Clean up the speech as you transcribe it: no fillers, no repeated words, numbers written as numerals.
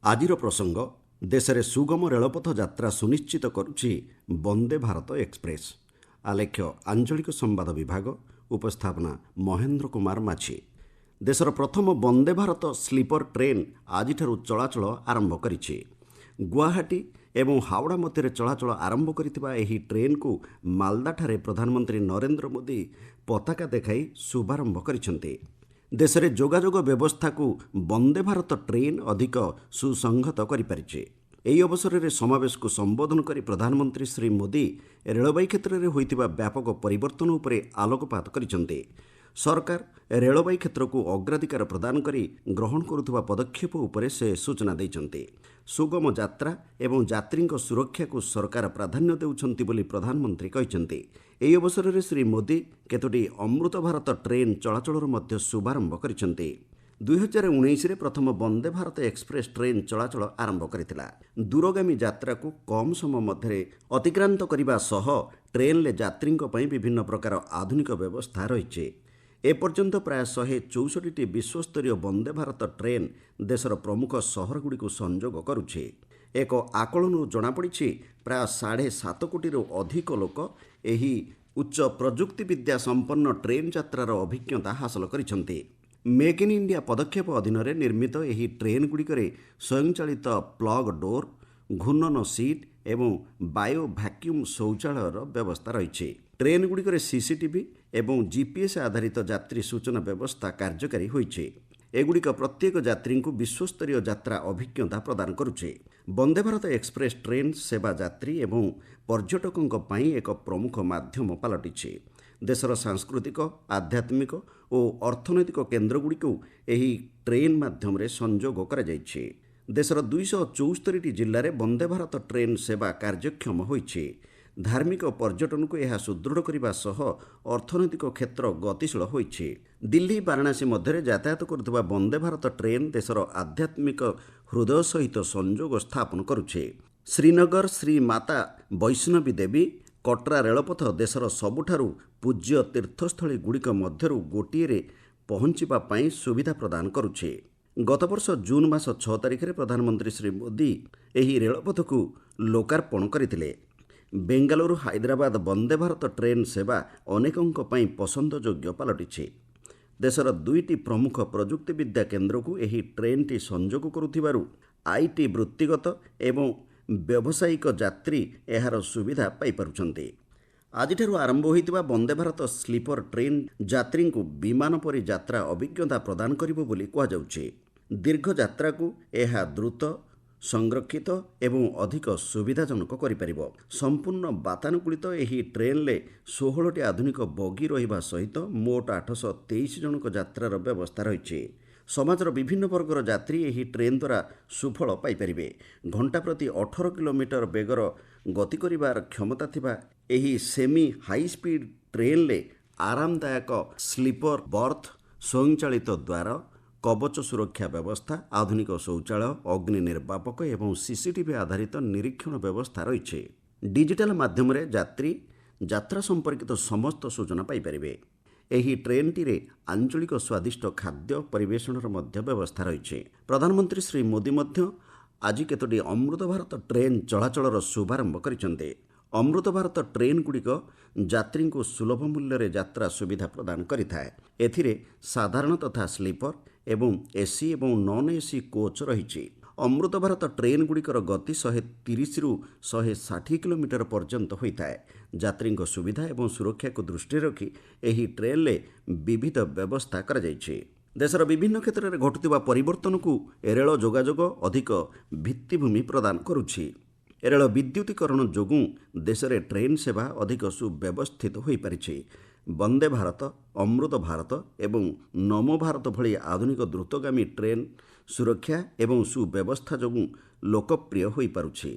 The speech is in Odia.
ଆଜିର ପ୍ରସଙ୍ଗ ଦେଶରେ ସୁଗମ ରେଳପଥ ଯାତ୍ରା ସୁନିଶ୍ଚିତ କରୁଛି ବନ୍ଦେ ଭାରତ ଏକ୍ସପ୍ରେସ୍। ଆଲେଖ୍ୟ ଆଞ୍ଚଳିକ ସମ୍ବାଦ ବିଭାଗ, ଉପସ୍ଥାପନା ମହେନ୍ଦ୍ର କୁମାର ମାଝୀ। ଦେଶର ପ୍ରଥମ ବନ୍ଦେ ଭାରତ ସ୍ଲିପର ଟ୍ରେନ୍ ଆଜିଠାରୁ ଚଳାଚଳ ଆରମ୍ଭ କରିଛି। ଗୁଆହାଟୀ ଏବଂ ହାଓଡ଼ା ମଧ୍ୟରେ ଚଳାଚଳ ଆରମ୍ଭ କରିଥିବା ଏହି ଟ୍ରେନ୍କୁ ମାଲଦାଠାରେ ପ୍ରଧାନମନ୍ତ୍ରୀ ନରେନ୍ଦ୍ର ମୋଦି ପତାକା ଦେଖାଇ ଶୁଭାରମ୍ଭ କରିଛନ୍ତି। ଦେଶରେ ଯୋଗାଯୋଗ ବ୍ୟବସ୍ଥାକୁ ବନ୍ଦେ ଭାରତ ଟ୍ରେନ୍ ଅଧିକ ସୁସଂହତ କରିପାରିଛି। ଏହି ଅବସରରେ ସମାବେଶକୁ ସମ୍ବୋଧନ କରି ପ୍ରଧାନମନ୍ତ୍ରୀ ଶ୍ରୀ ମୋଦି ରେଳବାଇ କ୍ଷେତ୍ରରେ ହୋଇଥିବା ବ୍ୟାପକ ପରିବର୍ତ୍ତନ ଉପରେ ଆଲୋକପାତ କରିଛନ୍ତି। ସରକାର ରେଳବାଇ କ୍ଷେତ୍ରକୁ ଅଗ୍ରାଧିକାର ପ୍ରଦାନ କରି ଗ୍ରହଣ କରୁଥିବା ପଦକ୍ଷେପ ଉପରେ ସେ ସୂଚନା ଦେଇଛନ୍ତି। ସୁଗମ ଯାତ୍ରା ଏବଂ ଯାତ୍ରୀଙ୍କ ସୁରକ୍ଷାକୁ ସରକାର ପ୍ରାଧାନ୍ୟ ଦେଉଛନ୍ତି ବୋଲି ପ୍ରଧାନମନ୍ତ୍ରୀ କହିଛନ୍ତି। ଏହି ଅବସରରେ ଶ୍ରୀ ମୋଦି କେତୋଟି ଅମୃତ ଭାରତ ଟ୍ରେନ୍ ଚଳାଚଳର ମଧ୍ୟ ଶୁଭାରମ୍ଭ କରିଛନ୍ତି। 2019ରେ ପ୍ରଥମ ବନ୍ଦେ ଭାରତ ଏକ୍ସପ୍ରେସ୍ ଟ୍ରେନ୍ ଚଳାଚଳ ଆରମ୍ଭ କରିଥିଲା। ଦୂରଗାମୀ ଯାତ୍ରାକୁ କମ୍ ସମୟ ମଧ୍ୟରେ ଅତିକ୍ରାନ୍ତ କରିବା ସହ ଟ୍ରେନ୍ରେ ଯାତ୍ରୀଙ୍କ ପାଇଁ ବିଭିନ୍ନ ପ୍ରକାର ଆଧୁନିକ ବ୍ୟବସ୍ଥା ରହିଛି। ଏପର୍ଯ୍ୟନ୍ତ ପ୍ରାୟ 164ଟି ବିଶ୍ୱସ୍ତରୀୟ ବନ୍ଦେ ଭାରତ ଟ୍ରେନ୍ ଦେଶର ପ୍ରମୁଖ ସହରଗୁଡ଼ିକୁ ସଂଯୋଗ କରୁଛି। ଏକ ଆକଳନରୁ ଜଣାପଡ଼ିଛି ପ୍ରାୟ 7.5 କୋଟିରୁ ଅଧିକ ଲୋକ ଏହି ଉଚ୍ଚ ପ୍ରଯୁକ୍ତିବିଦ୍ୟା ସମ୍ପନ୍ନ ଟ୍ରେନ୍ ଯାତ୍ରାର ଅଭିଜ୍ଞତା ହାସଲ କରିଛନ୍ତି। ମେକ୍ ଇନ୍ ଇଣ୍ଡିଆ ପଦକ୍ଷେପ ଅଧୀନରେ ନିର୍ମିତ ଏହି ଟ୍ରେନ୍ଗୁଡ଼ିକରେ ସ୍ୱୟଂଚାଳିତ ପ୍ଲଗ୍ ଡୋର୍, ଘୂର୍ଣ୍ଣନ ସିଟ୍ ଏବଂ ବାୟୋ ଭ୍ୟାକ୍ୟୁମ୍ ଶୌଚାଳୟର ବ୍ୟବସ୍ଥା ରହିଛି। ଟ୍ରେନ୍ଗୁଡ଼ିକରେ ସିସିଟିଭି ଏବଂ ଜିପିଏସ୍ ଆଧାରିତ ଯାତ୍ରୀ ସୂଚନା ବ୍ୟବସ୍ଥା କାର୍ଯ୍ୟକାରୀ ହୋଇଛି। ଏଗୁଡ଼ିକ ପ୍ରତ୍ୟେକ ଯାତ୍ରୀଙ୍କୁ ବିଶ୍ୱସ୍ତରୀୟ ଯାତ୍ରା ଅଭିଜ୍ଞତା ପ୍ରଦାନ କରୁଛି। ବନ୍ଦେ ଭାରତ ଏକ୍ସପ୍ରେସ୍ ଟ୍ରେନ୍ ସେବା ଯାତ୍ରୀ ଏବଂ ପର୍ଯ୍ୟଟକଙ୍କ ପାଇଁ ଏକ ପ୍ରମୁଖ ମାଧ୍ୟମ ପାଲଟିଛି। ଦେଶର ସାଂସ୍କୃତିକ, ଆଧ୍ୟାତ୍ମିକ ଓ ଅର୍ଥନୈତିକ କେନ୍ଦ୍ରଗୁଡ଼ିକୁ ଏହି ଟ୍ରେନ୍ ମାଧ୍ୟମରେ ସଂଯୋଗ କରାଯାଇଛି। ଦେଶର 274ଟି ଜିଲ୍ଲାରେ ବନ୍ଦେ ଭାରତ ଟ୍ରେନ୍ ସେବା କାର୍ଯ୍ୟକ୍ଷମ ହୋଇଛି। ଧାର୍ମିକ ପର୍ଯ୍ୟଟନକୁ ଏହା ସୁଦୃଢ଼ କରିବା ସହ ଅର୍ଥନୈତିକ କ୍ଷେତ୍ର ଗତିଶୀଳ ହୋଇଛି। ଦିଲ୍ଲୀ ବାରାଣାସୀ ମଧ୍ୟରେ ଯାତାୟାତ କରୁଥିବା ବନ୍ଦେ ଭାରତ ଟ୍ରେନ୍ ଦେଶର ଆଧ୍ୟାତ୍ମିକ ହୃଦୟ ସହିତ ସଂଯୋଗ ସ୍ଥାପନ କରୁଛି। ଶ୍ରୀନଗର ଶ୍ରୀ ମାତା ବୈଷ୍ଣବୀ ଦେବୀ କଟ୍ରା ରେଳପଥ ଦେଶର ସବୁଠାରୁ ପୂଜ୍ୟ ତୀର୍ଥସ୍ଥଳୀଗୁଡ଼ିକ ମଧ୍ୟରୁ ଗୋଟିଏରେ ପହଞ୍ଚିବା ପାଇଁ ସୁବିଧା ପ୍ରଦାନ କରୁଛି। ଗତବର୍ଷ ଜୁନ୍ ମାସ 6 ତାରିଖରେ ପ୍ରଧାନମନ୍ତ୍ରୀ ଶ୍ରୀ ମୋଦି ଏହି ରେଳପଥକୁ ଲୋକାର୍ପଣ କରିଥିଲେ। ବେଙ୍ଗାଲୁରୁ ହାଇଦ୍ରାବାଦ ବନ୍ଦେ ଭାରତ ଟ୍ରେନ୍ ସେବା ଅନେକଙ୍କ ପାଇଁ ପସନ୍ଦଯୋଗ୍ୟ ପାଲଟିଛି। ଦେଶର 2ଟି ପ୍ରମୁଖ ପ୍ରଯୁକ୍ତିବିଦ୍ୟା କେନ୍ଦ୍ରକୁ ଏହି ଟ୍ରେନ୍ଟି ସଂଯୋଗ କରୁଥିବାରୁ ଆଇଟି ବୃତ୍ତିଗତ ଏବଂ ବ୍ୟବସାୟିକ ଯାତ୍ରୀ ଏହାର ସୁବିଧା ପାଇପାରୁଛନ୍ତି। ଆଜିଠାରୁ ଆରମ୍ଭ ହୋଇଥିବା ବନ୍ଦେ ଭାରତ ସ୍ଲିପର ଟ୍ରେନ୍ ଯାତ୍ରୀଙ୍କୁ ବିମାନ ପରି ଯାତ୍ରା ଅଭିଜ୍ଞତା ପ୍ରଦାନ କରିବ ବୋଲି କୁହାଯାଉଛି। ଦୀର୍ଘ ଯାତ୍ରାକୁ ଏହା ଦ୍ରୁତ, ସଂରକ୍ଷିତ ଏବଂ ଅଧିକ ସୁବିଧାଜନକ କରିପାରିବ। ସମ୍ପୂର୍ଣ୍ଣ ବାତାନୁକୂଳିତ ଏହି ଟ୍ରେନ୍ରେ 16ଟି ଆଧୁନିକ ବଗି ରହିବା ସହିତ ମୋଟ 823 ଜଣଙ୍କ ଯାତ୍ରାର ବ୍ୟବସ୍ଥା ରହିଛି। ସମାଜର ବିଭିନ୍ନ ବର୍ଗର ଯାତ୍ରୀ ଏହି ଟ୍ରେନ୍ ଦ୍ୱାରା ସୁଫଳ ପାଇପାରିବେ। ଘଣ୍ଟା ପ୍ରତି 18 କିଲୋମିଟର ବେଗର ଗତି କରିବାର କ୍ଷମତା ଥିବା ଏହି ସେମି ହାଇସ୍ପିଡ୍ ଟ୍ରେନ୍ରେ ଆରାମଦାୟକ ସ୍ଲିପର ବର୍ଥ, ସ୍ୱୟଂଚାଳିତ ଦ୍ୱାର, କବଚ ସୁରକ୍ଷା ବ୍ୟବସ୍ଥା, ଆଧୁନିକ ଶୌଚାଳୟ, ଅଗ୍ନି ନିର୍ବାପକ ଏବଂ ସିସିଟିଭି ଆଧାରିତ ନିରୀକ୍ଷଣ ବ୍ୟବସ୍ଥା ରହିଛି। ଡିଜିଟାଲ ମାଧ୍ୟମରେ ଯାତ୍ରୀ ଯାତ୍ରା ସମ୍ପର୍କିତ ସମସ୍ତ ସୂଚନା ପାଇପାରିବେ। ଏହି ଟ୍ରେନ୍ଟିରେ ଆଞ୍ଚଳିକ ସ୍ୱାଦିଷ୍ଟ ଖାଦ୍ୟ ପରିବେଷଣର ମଧ୍ୟ ବ୍ୟବସ୍ଥା ରହିଛି। ପ୍ରଧାନମନ୍ତ୍ରୀ ଶ୍ରୀ ମୋଦି ମଧ୍ୟ ଆଜି କେତୋଟି ଅମୃତ ଭାରତ ଟ୍ରେନ୍ ଚଳାଚଳର ଶୁଭାରମ୍ଭ କରିଛନ୍ତି। ଅମୃତ ଭାରତ ଟ୍ରେନ୍ଗୁଡ଼ିକ ଯାତ୍ରୀଙ୍କୁ ସୁଲଭ ମୂଲ୍ୟରେ ଯାତ୍ରା ସୁବିଧା ପ୍ରଦାନ କରିଥାଏ। ଏଥିରେ ସାଧାରଣ ତଥା ସ୍ଲିପର ଏବଂ ଏସି ଏବଂ ନନ୍ ଏସି କୋଚ୍ ରହିଛି। ଅମୃତ ଭାରତ ଟ୍ରେନ୍ଗୁଡ଼ିକର ଗତି 130ରୁ 160 କିଲୋମିଟର ପର୍ଯ୍ୟନ୍ତ ହୋଇଥାଏ। ଯାତ୍ରୀଙ୍କ ସୁବିଧା ଏବଂ ସୁରକ୍ଷାକୁ ଦୃଷ୍ଟିରେ ରଖି ଏହି ଟ୍ରେନ୍ରେ ବିବିଧ ବ୍ୟବସ୍ଥା କରାଯାଇଛି। ଦେଶର ବିଭିନ୍ନ କ୍ଷେତ୍ରରେ ଘଟୁଥିବା ପରିବର୍ତ୍ତନକୁ ରେଳ ଯୋଗାଯୋଗ ଅଧିକ ଭିତ୍ତିଭୂମି ପ୍ରଦାନ କରୁଛି। ରେଳ ବିଦ୍ୟୁତୀକରଣ ଯୋଗୁଁ ଦେଶରେ ଟ୍ରେନ୍ ସେବା ଅଧିକ ସୁବ୍ୟବସ୍ଥିତ ହୋଇପାରିଛି। ବନ୍ଦେ ଭାରତ, ଅମୃତ ଭାରତ ଏବଂ ନମୋ ଭାରତ ଭଳି ଆଧୁନିକ ଦ୍ରୁତଗାମୀ ଟ୍ରେନ୍ ସୁରକ୍ଷା ଏବଂ ସୁବ୍ୟବସ୍ଥା ଯୋଗୁଁ ଲୋକପ୍ରିୟ ହୋଇପାରୁଛି।